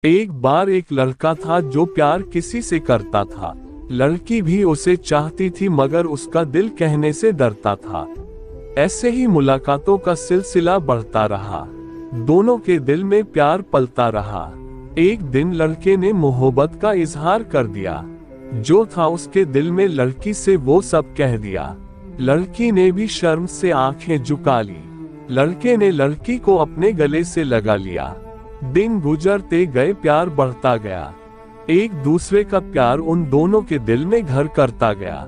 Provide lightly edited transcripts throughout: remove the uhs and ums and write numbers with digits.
एक बार एक लड़का था जो प्यार किसी से करता था। लड़की भी उसे चाहती थी मगर उसका दिल कहने से डरता था। ऐसे ही मुलाकातों का सिलसिला बढ़ता रहा। दोनों के दिल में प्यार पलता रहा। एक दिन लड़के ने मोहब्बत का इजहार कर दिया। जो था उसके दिल में लड़की से वो सब कह दिया। लड़की ने भी शर्म से आंखें झुका ली। लड़के ने लड़की को अपने गले से लगा लिया। दिन गुजरते गए, प्यार बढ़ता गया। एक दूसरे का प्यार उन दोनों के दिल में घर करता गया।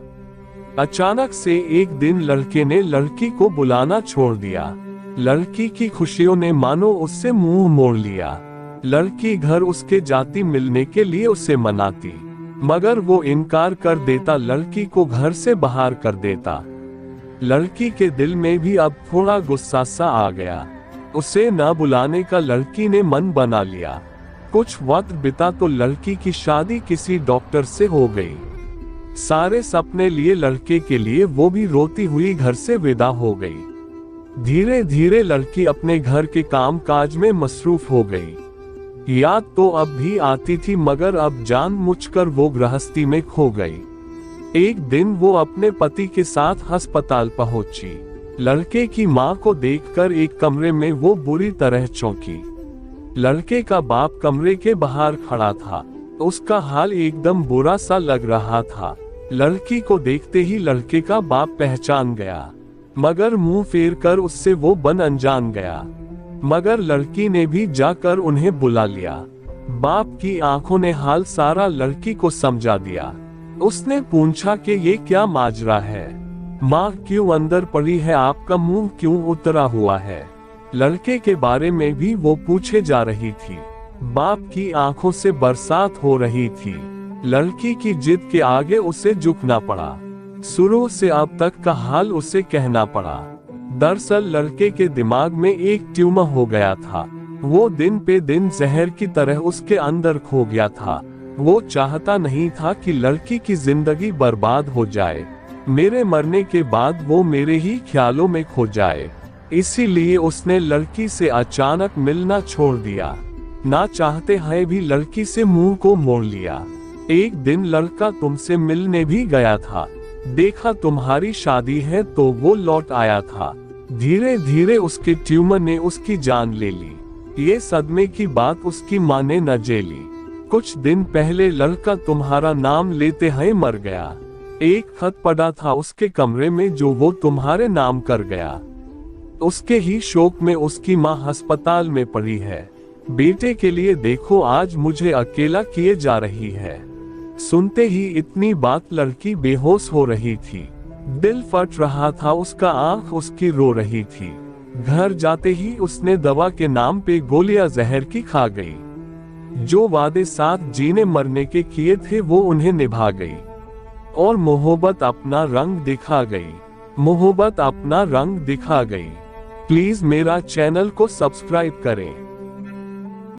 अचानक से एक दिन लड़के ने लड़की को बुलाना छोड़ दिया। लड़की की खुशियों ने मानो उससे मुंह मोड़ लिया। लड़की घर उसके जाती मिलने के लिए उसे मनाती, मगर वो इनकार कर देता, लड़की को घर से बाहर कर देता। लड़की के दिल में भी अब थोड़ा गुस्सा सा आ गया। उसे न बुलाने का लड़की ने मन बना लिया। कुछ वक्त बीता तो लड़की की शादी किसी डॉक्टर से हो गई। सारे सपने लिए लड़के के लिए वो भी रोती हुई घर से विदा हो गई। धीरे धीरे लड़की अपने घर के काम काज में मसरूफ हो गई। याद तो अब भी आती थी मगर अब जानबूझकर वो गृहस्थी में खो गई। एक दिन वो अपने पति के साथ अस्पताल पहुंची। लड़के की मां को देखकर एक कमरे में वो बुरी तरह चौंकी। लड़के का बाप कमरे के बाहर खड़ा था। उसका हाल एकदम बुरा सा लग रहा था। लड़की को देखते ही लड़के का बाप पहचान गया, मगर मुंह फेर कर उससे वो बन अनजान गया। मगर लड़की ने भी जाकर उन्हें बुला लिया। बाप की आंखों ने हाल सारा लड़की को समझा दिया। उसने पूछा कि ये क्या माजरा है, माँ क्यों अंदर पड़ी है, आपका मुंह क्यों उतरा हुआ है। लड़के के बारे में भी वो पूछे जा रही थी। बाप की आंखों से बरसात हो रही थी। लड़की की जिद के आगे उसे झुकना पड़ा। शुरू से अब तक का हाल उसे कहना पड़ा। दरअसल लड़के के दिमाग में एक ट्यूमर हो गया था। वो दिन पे दिन जहर की तरह उसके अंदर खो गया था। वो चाहता नहीं था कि लड़की की जिंदगी बर्बाद हो जाए। मेरे मरने के बाद वो मेरे ही ख्यालों में खो जाए, इसीलिए उसने लड़की से अचानक मिलना छोड़ दिया। ना चाहते हुए भी लड़की से मुंह को मोड़ लिया। एक दिन लड़का तुमसे मिलने भी गया था। देखा तुम्हारी शादी है तो वो लौट आया था। धीरे धीरे उसके ट्यूमर ने उसकी जान ले ली। ये सदमे की बात उसकी मां ने न झेली। कुछ दिन पहले लड़का तुम्हारा नाम लेते हुए मर गया। एक खत पड़ा था उसके कमरे में जो वो तुम्हारे नाम कर गया। उसके ही शोक में उसकी माँ अस्पताल में पड़ी है। बेटे के लिए देखो आज मुझे अकेला किए जा रही है। सुनते ही इतनी बात लड़की बेहोश हो रही थी। दिल फट रहा था उसका, आंख उसकी रो रही थी। घर जाते ही उसने दवा के नाम पे गोलियां जहर की खा गई। जो वादे साथ जीने मरने के किए थे वो उन्हें निभा गई और मोहब्बत अपना रंग दिखा गई। मोहब्बत अपना रंग दिखा गई। प्लीज मेरा चैनल को सब्सक्राइब करें।